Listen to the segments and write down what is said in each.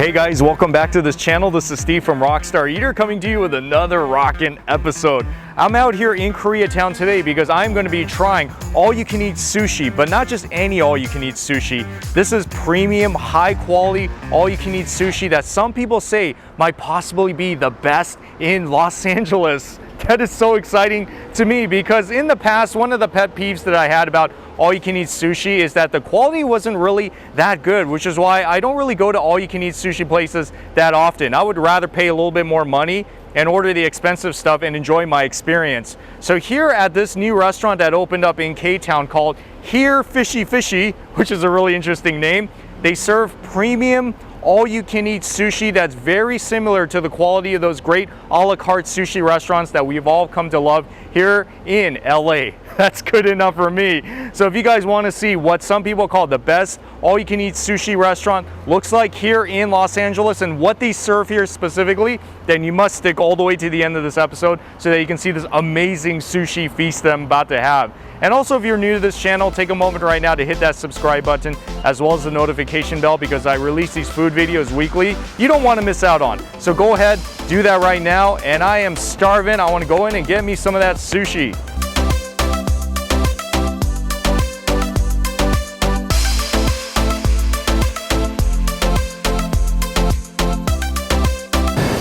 Hey guys, welcome back to this channel. This is Steve from Rockstar Eater coming to you with another rockin' episode. I'm out here in Koreatown today because I'm going to be trying all-you-can-eat sushi, but not just any all-you-can-eat sushi. This is premium, high-quality, all-you-can-eat sushi that some people say might possibly be the best in Los Angeles. That is so exciting to me because in the past, one of the pet peeves that I had about all-you-can-eat sushi is that the quality wasn't really that good, which is why I don't really go to all-you-can-eat sushi places that often. I would rather pay a little bit more money and order the expensive stuff and enjoy my experience. So here at this new restaurant that opened up in Koreatown called Here Fishy Fishy, which is a really interesting name, they serve premium all-you-can-eat sushi that's very similar to the quality of those great a la carte sushi restaurants that we've all come to love here in LA. That's good enough for me. So if you guys want to see what some people call the best all-you-can-eat sushi restaurant looks like here in Los Angeles and what they serve here specifically, then you must stick all the way to the end of this episode so that you can see this amazing sushi feast that I'm about to have. And also, if you're new to this channel, take a moment right now to hit that subscribe button as well as the notification bell because I release these food videos weekly you don't want to miss out on. So go ahead, do that right now. And I am starving. I want to go in and get me some of that sushi.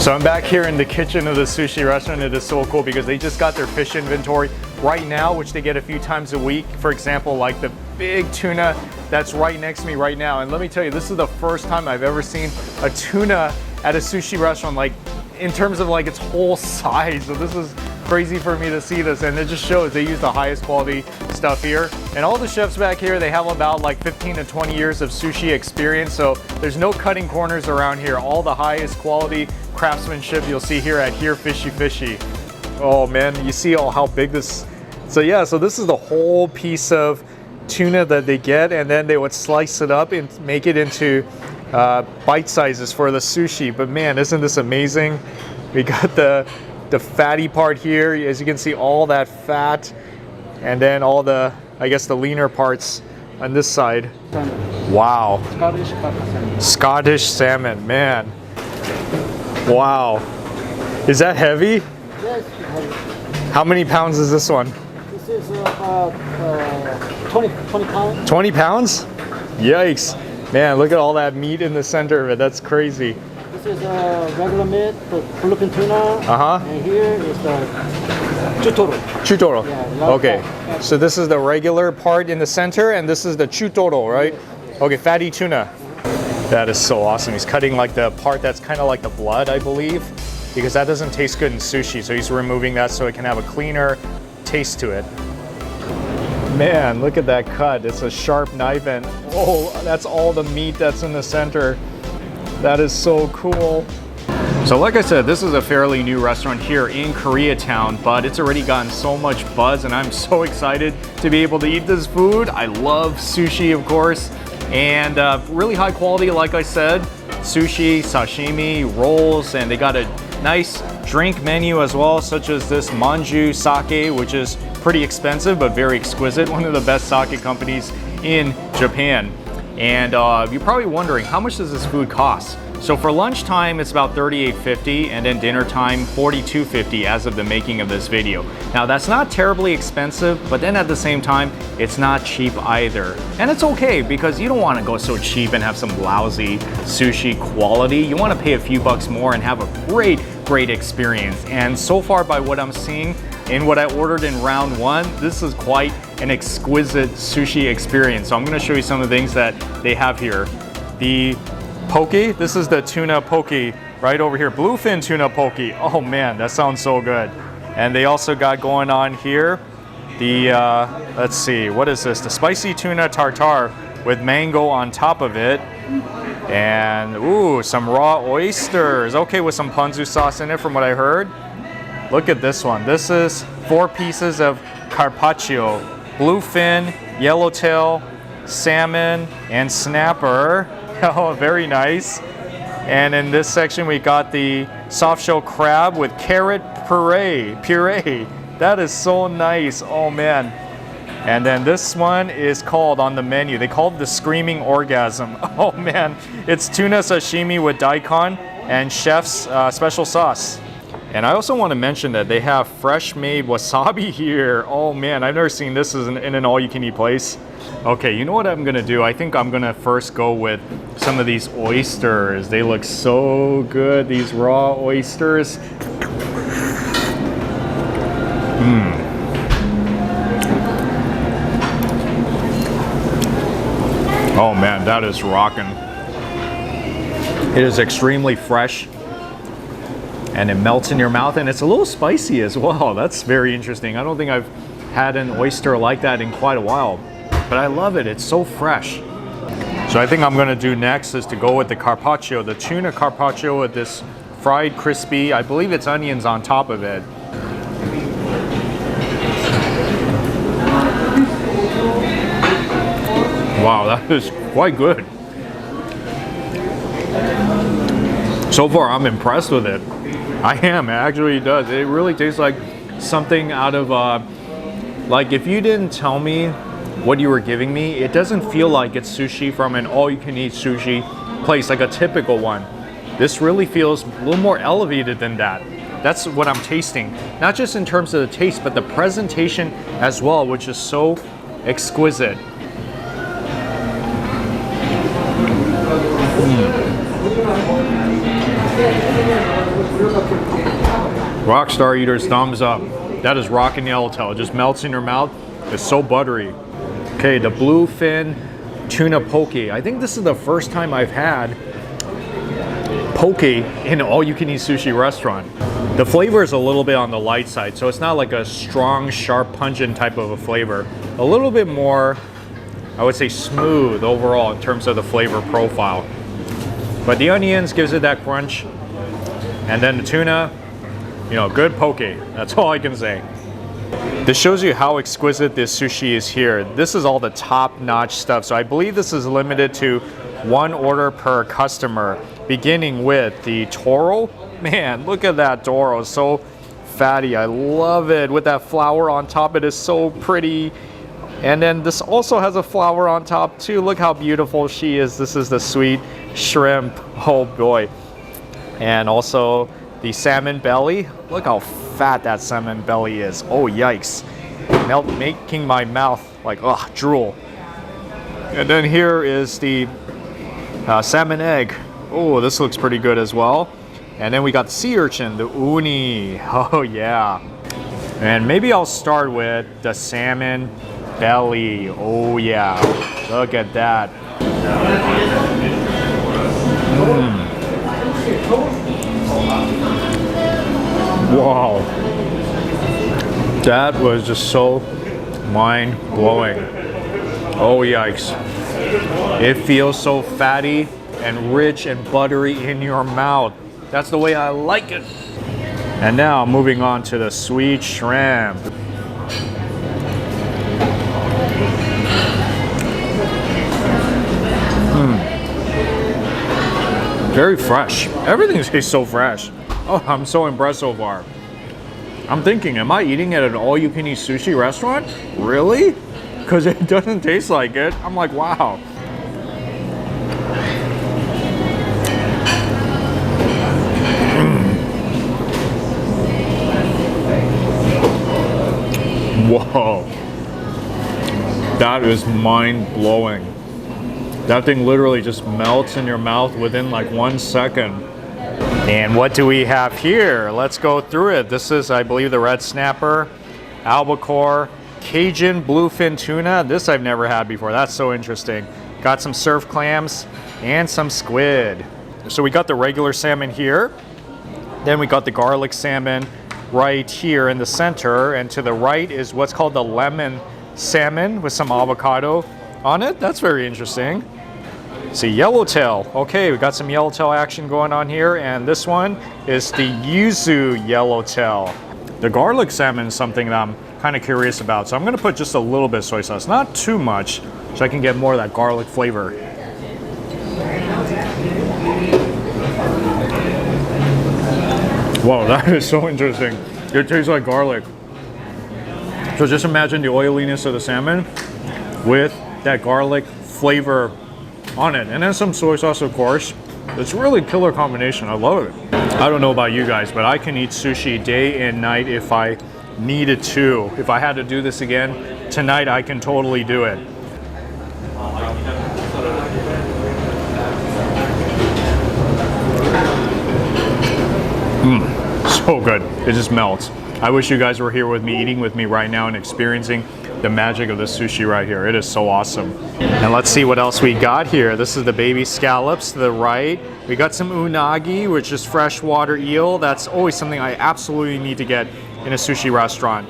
So I'm back here in the kitchen of the sushi restaurant. It is so cool because they just got their fish inventory right now, which they get a few times a week. For example, like the big tuna that's right next to me right now. And let me tell you, this is the first time I've ever seen a tuna at a sushi restaurant, like in terms of like its whole size. So this is crazy for me to see this, and it just shows they use the highest quality stuff here. And all the chefs back here, they have about like 15 to 20 years of sushi experience, so there's no cutting corners around here. All the highest quality craftsmanship you'll see here at Here Fishy Fishy. Oh man, you see how big this. So yeah, so this is the whole piece of tuna that they get, and then they would slice it up and make it into bite sizes for the sushi. But man, isn't this amazing? We got the fatty part here. As you can see, all that fat, and then all the, I guess, the leaner parts on this side. Wow. Scottish salmon, man. Wow. Is that heavy? Yes, heavy. How many pounds is this one? This is about 20 pounds. 20 pounds? Yikes. Man, look at all that meat in the center of it. That's crazy. This is regular meat, the Philippine tuna. And here is the chutoro. Chutoro. Yeah, okay. So this is the regular part in the center, and this is the chutoro, right? Okay, fatty tuna. That is so awesome. He's cutting like the part that's kind of like the blood, I believe, because that doesn't taste good in sushi. So he's removing that so it can have a cleaner taste to it. Man, look at that cut. It's a sharp knife, and oh, that's all the meat that's in the center. That is so cool. So like I said, this is a fairly new restaurant here in Koreatown, but it's already gotten so much buzz, and I'm so excited to be able to eat this food. I love sushi, of course, and really high quality, like I said. Sushi, sashimi, rolls, and they got a nice drink menu as well, such as this manju sake, which is pretty expensive but very exquisite. One of the best sake companies in Japan. And you're probably wondering, how much does this food cost? So for lunchtime, it's about $38.50, and then dinner time, $42.50 as of the making of this video. Now that's not terribly expensive, but then at the same time, it's not cheap either. And it's okay because you don't want to go so cheap and have some lousy sushi quality. You want to pay a few bucks more and have a great experience. And so far, by what I'm seeing in what I ordered in round one, this is quite an exquisite sushi experience. So I'm going to show you some of the things that they have here. The poke, this is the tuna poke right over here. Bluefin tuna poke. Oh man, that sounds so good. And they also got going on here the, let's see, what is this? The spicy tuna tartare with mango on top of it. And ooh, some raw oysters. Okay, with some ponzu sauce in it from what I heard. Look at this one. This is 4 pieces of carpaccio. Bluefin, yellowtail, salmon, and snapper. Oh, very nice. And in this section, we got the soft shell crab with carrot puree. That is so nice. Oh man. And then this one is called on the menu, they call it the Screaming Orgasm. Oh man, it's tuna sashimi with daikon and chef's special sauce. And I also want to mention that they have fresh made wasabi here. Oh man, I've never seen this in an all-you-can-eat place. Okay, you know what I'm gonna do? I think I'm gonna first go with some of these oysters. They look so good, these raw oysters. Oh man, that is rocking. It is extremely fresh and it melts in your mouth, and it's a little spicy as well. That's very interesting. I don't think I've had an oyster like that in quite a while, but I love it. It's so fresh. So I think I'm gonna do next is to go with the carpaccio, the tuna carpaccio with this fried crispy, I believe it's onions on top of it. Wow, that is quite good. So far, I'm impressed with it. I am, it actually does. It really tastes like something out of, like if you didn't tell me what you were giving me, it doesn't feel like it's sushi from an all-you-can-eat sushi place, like a typical one. This really feels a little more elevated than that. That's what I'm tasting. Not just in terms of the taste, but the presentation as well, which is so exquisite. Rockstar Eater's thumbs up. That is rockin' yellowtail. It just melts in your mouth. It's so buttery. Okay, the bluefin tuna poke. I think this is the first time I've had poke in an all-you-can-eat sushi restaurant. The flavor is a little bit on the light side, so it's not like a strong, sharp, pungent type of a flavor. A little bit more, I would say, smooth overall in terms of the flavor profile. But the onions gives it that crunch. And then the tuna, you know, good poke. That's all I can say. This shows you how exquisite this sushi is here. This is all the top-notch stuff. So I believe this is limited to one order per customer, beginning with the toro. Man, look at that toro, so fatty. I love it with that flower on top. It is so pretty. And then this also has a flower on top too. Look how beautiful she is. This is the sweet shrimp. Oh boy. And also the salmon belly. Look how fat that salmon belly is. Oh yikes. Making my mouth like, ugh, drool. And then here is the salmon egg. Oh, this looks pretty good as well. And then we got the sea urchin, the uni. Oh yeah. And maybe I'll start with the salmon belly. Oh yeah. Look at that. Wow. That was just so mind-blowing. Oh yikes. It feels so fatty and rich and buttery in your mouth. That's the way I like it. And now moving on to the sweet shrimp. Very fresh. Everything tastes so fresh. Oh, I'm so impressed so far. I'm thinking, am I eating at an all-you-can-eat sushi restaurant? Really? Because it doesn't taste like it. I'm like, wow. Whoa. That is mind-blowing. That thing literally just melts in your mouth within like 1 second. And what do we have here? Let's go through it. This is, I believe, the red snapper, albacore, Cajun bluefin tuna. This I've never had before. That's so interesting. Got some surf clams and some squid. So we got the regular salmon here. Then we got the garlic salmon right here in the center. And to the right is what's called the lemon salmon with some avocado on it. That's very interesting. See, yellowtail. Okay, we got some yellowtail action going on here, and this one is the yuzu yellowtail. The garlic salmon is something that I'm kind of curious about, so I'm going to put just a little bit of soy sauce, not too much, so I can get more of that garlic flavor. Whoa, that is so interesting. It tastes like garlic. So just imagine the oiliness of the salmon with that garlic flavor on it. And then some soy sauce, of course. It's really killer combination. I love it. I don't know about you guys, but I can eat sushi day and night if I needed to. If I had to do this again tonight, I can totally do it. So good. It just melts. I wish you guys were here with me, eating with me right now and experiencing the magic of the sushi right here. It is so awesome. And let's see what else we got here. This is the baby scallops to the right. We got some unagi, which is freshwater eel. That's always something I absolutely need to get in a sushi restaurant.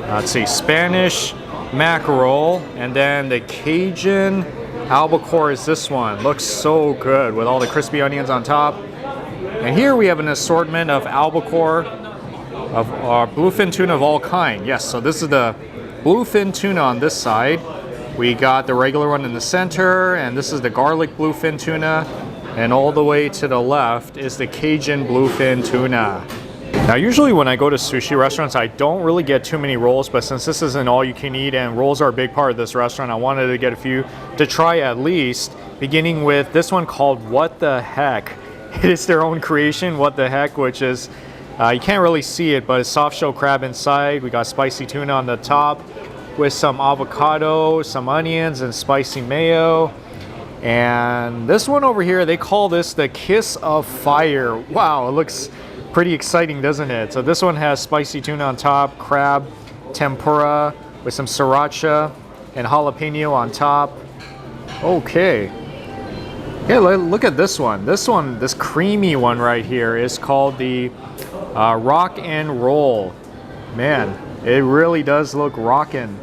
Let's see, Spanish mackerel, and then the Cajun albacore is this one. Looks so good with all the crispy onions on top. And here we have an assortment of albacore, of bluefin tuna of all kind. Yes, so this is the bluefin tuna on this side. We got the regular one in the center, and this is the garlic bluefin tuna. And all the way to the left is the Cajun bluefin tuna. Now, usually when I go to sushi restaurants, I don't really get too many rolls, but since this is an all-you-can-eat and rolls are a big part of this restaurant, I wanted to get a few to try at least, beginning with this one called What the Heck. It is their own creation, What the Heck, which is, you can't really see it, but it's soft shell crab inside. We got spicy tuna on the top with some avocado, some onions, and spicy mayo. And this one over here, they call this the Kiss of Fire. Wow, it looks pretty exciting, doesn't it? So this one has spicy tuna on top, crab, tempura with some sriracha and jalapeno on top. Okay. Yeah, look at this one. This creamy one right here is called the rock and roll. Man, it really does look rockin'.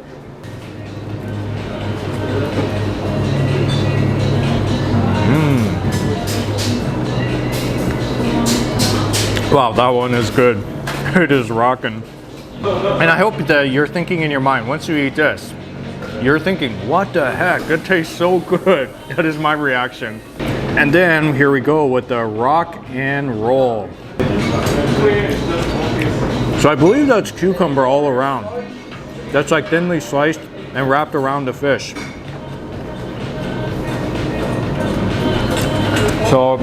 Wow, that one is good. It is rockin'. And I hope that you're thinking in your mind, once you eat this, you're thinking, what the heck? It tastes so good. That is my reaction. And then here we go with the rock and roll. So I believe that's cucumber all around. That's like thinly sliced and wrapped around the fish. So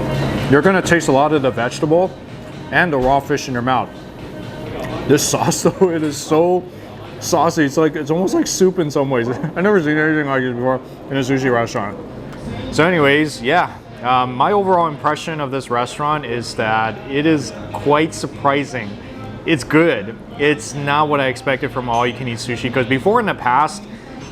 you're gonna taste a lot of the vegetable and the raw fish in your mouth. This sauce though, it is so saucy. It's almost like soup in some ways. I've never seen anything like it before in a sushi restaurant. So anyways, yeah, my overall impression of this restaurant is that it is quite surprising. It's good. It's not what I expected from all-you-can-eat sushi, because before in the past,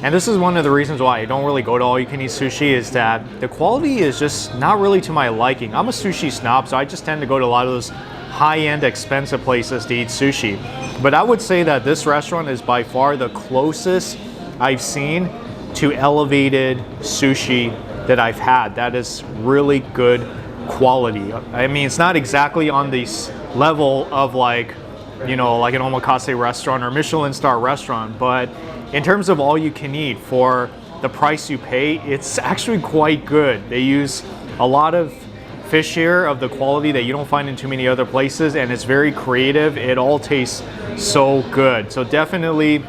and this is one of the reasons why I don't really go to all-you-can-eat sushi, is that the quality is just not really to my liking. I'm a sushi snob, so I just tend to go to a lot of those high-end, expensive places to eat sushi. But I would say that this restaurant is by far the closest I've seen to elevated sushi that I've had. That is really good quality. I mean, it's not exactly on the level of like, you know, like an omakase restaurant or Michelin star restaurant, but in terms of all you can eat for the price you pay, it's actually quite good. They use a lot of fish here of the quality that you don't find in too many other places, and it's very creative. It all tastes so good. So definitely,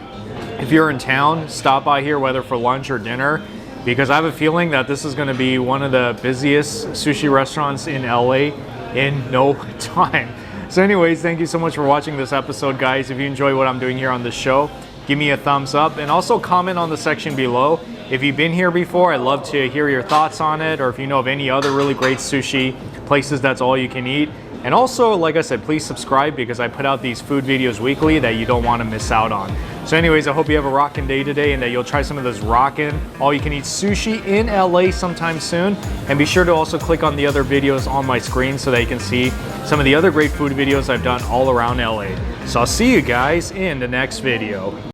if you're in town, stop by here, whether for lunch or dinner, because I have a feeling that this is going to be one of the busiest sushi restaurants in LA in no time. So anyways, thank you so much for watching this episode, guys. If you enjoy what I'm doing here on this show, give me a thumbs up, and also comment on the section below. If you've been here before, I'd love to hear your thoughts on it, or if you know of any other really great sushi places that's all you can eat. And also, like I said, please subscribe, because I put out these food videos weekly that you don't want to miss out on. So anyways, I hope you have a rockin' day today and that you'll try some of this rockin' all-you-can-eat sushi in LA sometime soon. And be sure to also click on the other videos on my screen so that you can see some of the other great food videos I've done all around LA. So I'll see you guys in the next video.